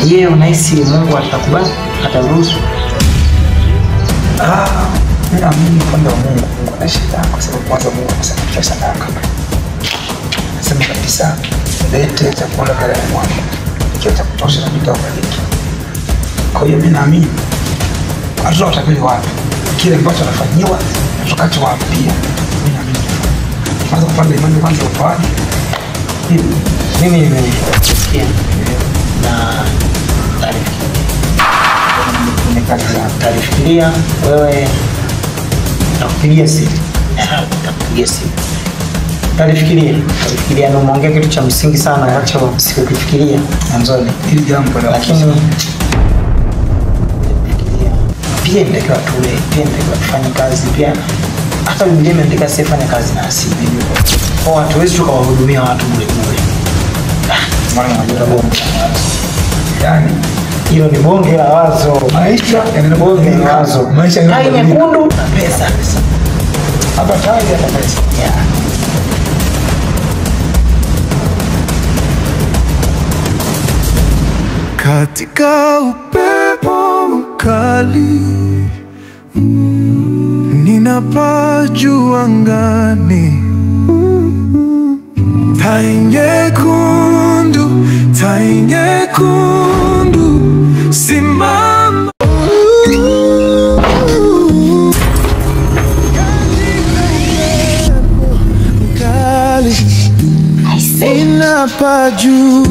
Yeye unahisi Mungu atakubali? Ataruhusu? Mimi naamini kwamba Mungu anashinda kwa sababu kwanza Mungu anasema kitu sadaka. Anasema kabisa lete chakula kwa Mungu. Kitu cha kutosha na nitakubariki. Kwa hiyo mimi naamini watu watakili wapi? Kile ambacho anafanyiwa tutakacho wapi pia. Mimi naamini. Kwanza kupanda imani kwanza utoaji. Mimi nimesikia na tarifikiria wewe nakupigia simu. Nitakupigia simu. Tarifikiria na umeongea kitu cha msingi sana ambacho sikukifikiria mwanzoni. Hili jambo lakini pia ndio tule, pia ndio tufanye kazi pia. Hata Biblia imeandika sifanye kazi na asili. Kwa watu wetu tukawahudumia watu bure. Mara moja bonge. Yani hilo ni bonge la wazo. Maisha ni bonge la wazo. Maisha ni nyekundu na pesa. Hapa tayari hata pesa. Katika upepo mkali ninapaa juu angani. Tai nyekundu simama. Mkali ninapaa juu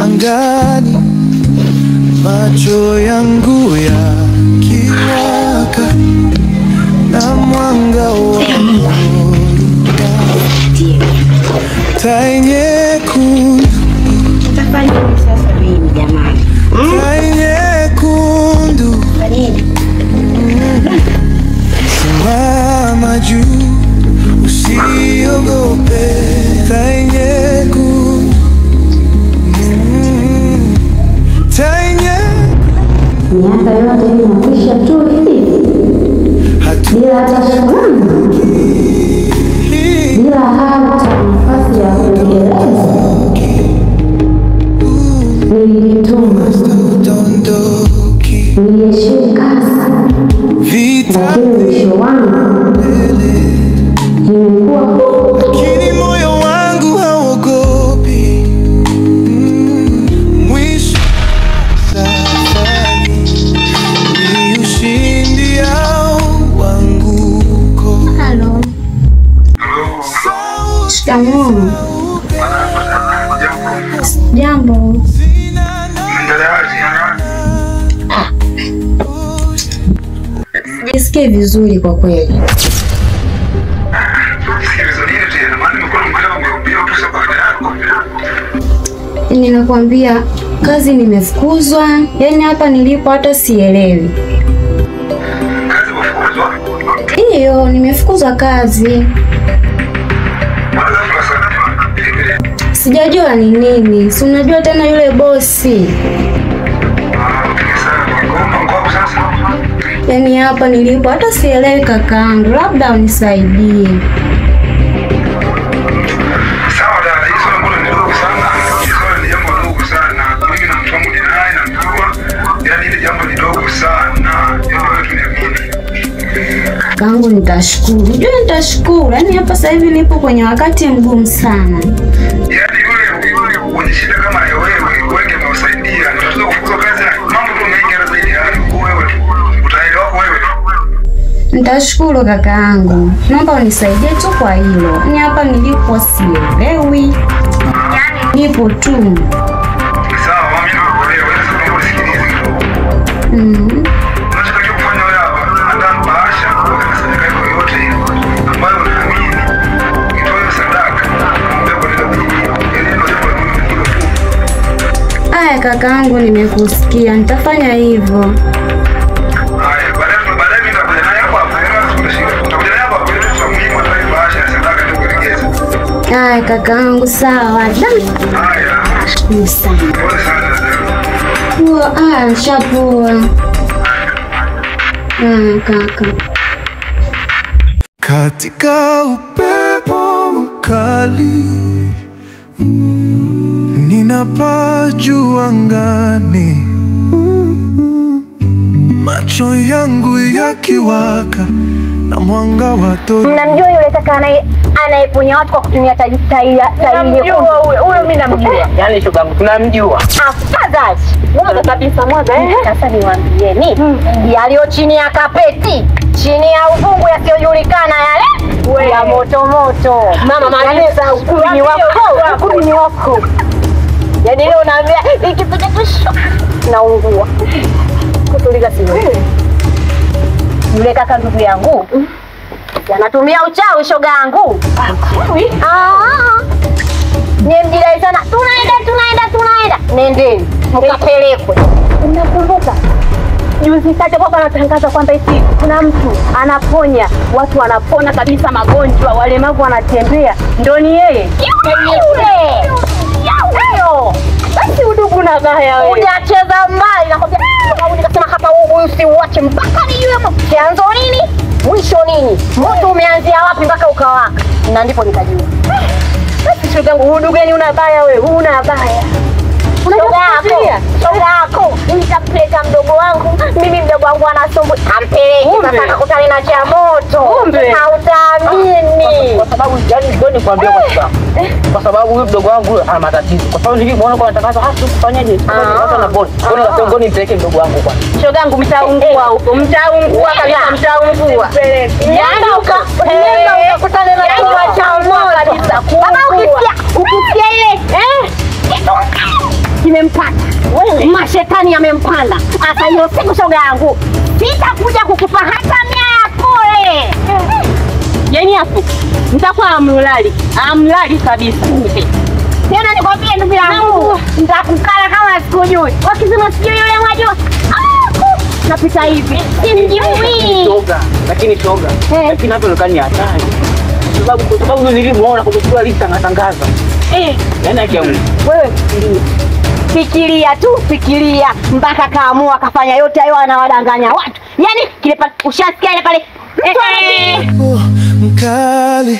angani. Macho yangu yakiwaka na mwanga wa tai nyekundu. Utafanya nini sasa mimi jamani? Tai nyekundu simama juu, usiogope. Tai nyekundu, tai nyekundu. Miaka yote inakwisha tu hivi bila hata shukrani, bila hata nafasi ya kueleza. Nilijituma, niliheshimu kazi, lakini mwisho wangu nimekuwa huku. Lakini moyo wangu hauogopi mwisho safari ni ushindi au anguko. Halo. Shikamoo. Jambo. Sijisikie vizuri kwa kweli. Ninakwambia kazi nimefukuzwa, yani hapa nilipo hata sielewi. Kazi umefukuzwa? Ndiyo, nimefukuzwa kazi. Sijajua ni nini. Si unajua tena yule bosi. Yani hapa nilipo hata sielewi kakaangu, labda unisaidie. Sawa dada, hizo mbona ni ndogo sana. Hizo ni jambo dogo sana. Mimi na mtu wangu ni naye namjua. Yaani ile jambo ni dogo sana. Yaani wewe tuniamini. Kakaangu nitashukuru. Unajua nitashukuru. Yani hapa sasa hivi nipo kwenye wakati mgumu sana. Yaani yule mwenye shida kama wewe, wenge mwasaidia. Tunataka kufukuza kazi. Mambo tu mengi zaidi ya wewe. Utaelewa wewe. Nitashukuru kakaangu. Naomba unisaidie tu kwa hilo. Ni hapa nilipo sielewi. Yani nipo tu. Sawa, mimi nakuelewa. Wewe sasa unasikiliza kidogo. Unachotakiwa kufanya wewe hapa, andaa bahasha, weka sadaka yako yote ambayo unaamini. Itoe sadaka. Mbele ndio ndio tu. Aya kakaangu, nimekusikia. Nitafanya hivyo. Haya kakaangu, sawa. Shukuru sana. Poa, shapoa. Kaka. Katika upepo mkali ninapaa juu angani, macho yangu yakiwaka na mwanga wa taa. Mnamjua yule kaka anayeponya watu kwa kutumia tairi nyekundu? Huyo mimi namjua. Yaani shogangu tunamjua. Afadhali. Mwaga kabisa mwaga. Sasa niwaambieni, yaliyo chini ya kapeti, chini ya uvungu yasiyojulikana yale ya moto moto. Mama maliza ukuni wako, ukuni wako. Yaani leo naambia ikipita tusho naungua. Kutuliza simu. Yule kaka ndugu yangu anatumia uchawi shogangu. Ni mjidai sana. Tunaenda. Nendeni mkapelekwe. Unakumbuka juzi kati kwa anatangaza kwamba eti kuna mtu anaponya watu, wanapona kabisa magonjwa, walemavu wanatembea, ndio ni yeye yule. Basi udugu na baya wewe. Hujacheza mbali nakwambia, sababu nikasema hapa huyu si uache mpaka nijue chanzo nini, mwisho nini, moto umeanzia wapi mpaka ukawaka, na ndipo nikajua. Basi shogangu, udugu gani una baya wewe? Una baya. Shoga yako, nitampeleka mdogo wangu. Mimi mdogo wangu anasumbu, ampeleke sasa akakutane na cha moto. Hautaamini. Kwa sababu yani ndio nikwambia kwa sababu huyu mdogo wangu ana matatizo. Kwa sababu nilimuona kwa nataka hata kufanyaje? Sasa na bodi. Kwa nini nipeleke mdogo wangu kwa? Shoga yangu mtaungua huko. Mtaungua kabisa, mtaungua. Yaani ukakutana na cha moto kabisa. Baba ukisikia ile kimempata wewe, mashetani yamempanda. Hata hiyo siku shoga yangu sitakuja kukupa hata mia ya kule. Yaani hapo nitakuwa amlali kabisa. Tena nikwambie ndugu yangu, nitakukala kama sikujui. Wakisema sijui yule mwajua, napita hivi simjui. Lakini hapo ndo kani hatari. Kwa sababu nilimuona kwa kuchukua lista ngatangaza. Yaani akiamua wewe fikiria mpaka kaamua kafanya yote hayo, anawadanganya watu. Yaani kile pale ushasikia ile pale mkali,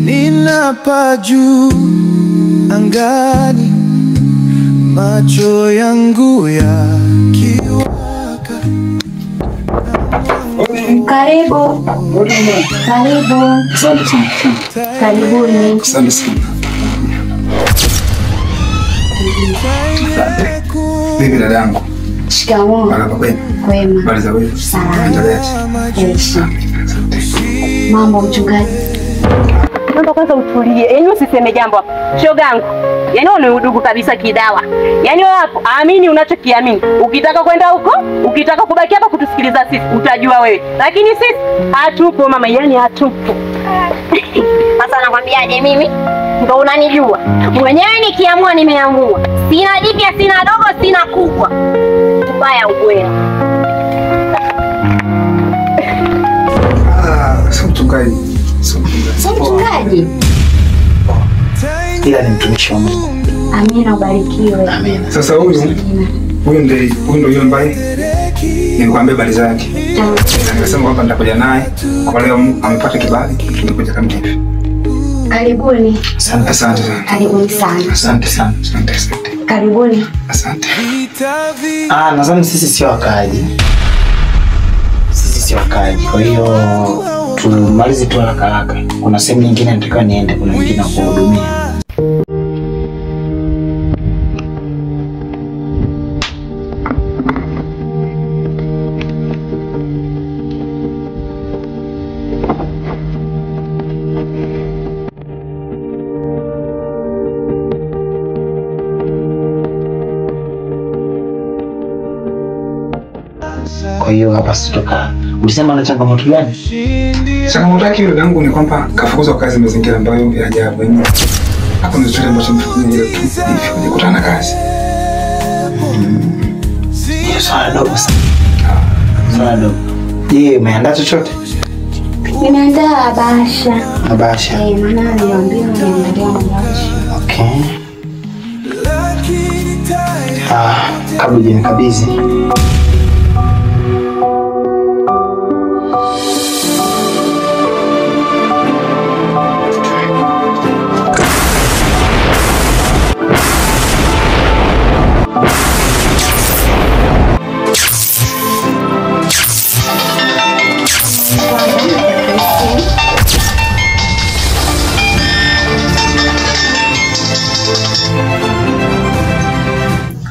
ninapaa juu angani, macho yangu yakiwaka. Karibu. Karibuni. Asante sana. Vipi dada yangu? Shikamoo. Marahaba kwema. Kwema. Habari za wewe? Salama. Endeleaje? Mambo mchungaji. Naomba kwanza utulie. Yaani usiseme jambo hapo. Shogangu. Yaani wewe ni udugu kabisa kidawa. Yaani wewe hapo amini unachokiamini. Ukitaka kwenda huko, ukitaka kubaki hapa kutusikiliza sisi, utajua wewe. Lakini sisi hatupo mama, yaani hatupo. Sasa nakwambiaje mimi? Ndio unanijua. Mwenyewe nikiamua nimeamua. Sina jipya, sina dogo, sina kubwa. Ubaya ubwela. Sio mchungaji. Ila ni mtumishi wa Mungu. Amina, ubarikiwe. Amina. Sasa huyu ndio yule ambaye nilikwambia habari zake. Nikasema kwamba nitakuja naye kwa leo, amepata kibali, tumekuja kama hivi. Karibuni. Asante sana. Karibuni sana. Asante sana. Karibuni. Asante. Nadhani sisi sio wakaaji. Kwa hiyo tumalize tu haraka. Kuna sehemu nyingine nataka niende, kuna nyingine kuhudumia. Kwa hiyo hapa sitoka. Ulisema una changamoto gani? Changamoto yake yule yangu ni kwamba kafukuzwa kazi mazingira ambayo ya ajabu yenyewe. Hapo ndio chochote ambacho mfukuzwa ile tu hivi kukutana kazi. Ni swala dogo sana. Swala dogo. Je, umeandaa chochote? Nimeandaa bahasha. Bahasha. Maana niliambiwa niandalie bahasha. Okay. Kabla hujanikabidhi.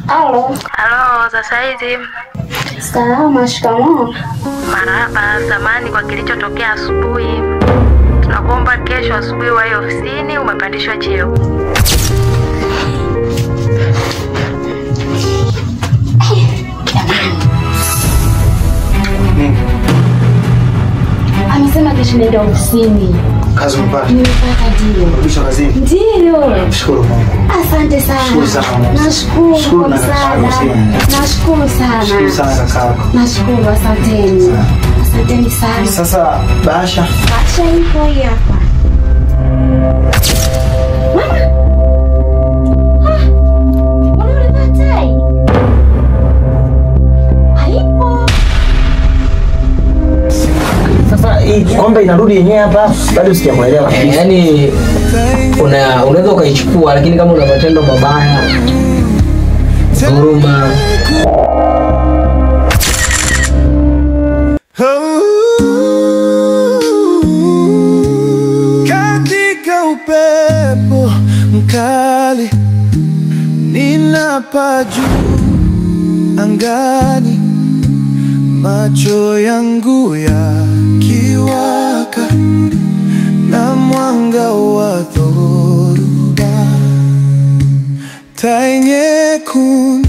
Halo. Halo, za saizi. Salama, shikamoo. Marhaba, samani kwa kilichotokea asubuhi. Tunakuomba kesho asubuhi wahi ofisini, umepandishwa cheo. Amesema kesho nenda ofisini. Kazi umepata? Nimepata ndio. Urudishwa kazini? Ndio. Shukuru Mungu. Asante sana. Nashukuru kwa msaada. Nashukuru sana. Shukuru sana kaka. Nashukuru, asanteni. Asanteni sana. Sasa Basha. Basha ipo hapa. Mama. Mbona ulipata tai? Haipo. Sasa hii kombe inarudi yenyewe hapa, bado sijamuelewa. Yaani unaweza ukaichukua, lakini kama una matendo mabaya, dhuluma, katika upepo mkali ninapaa juu angani, macho yangu yakiwaka na mwanga wa dhoruba, taa nyekundu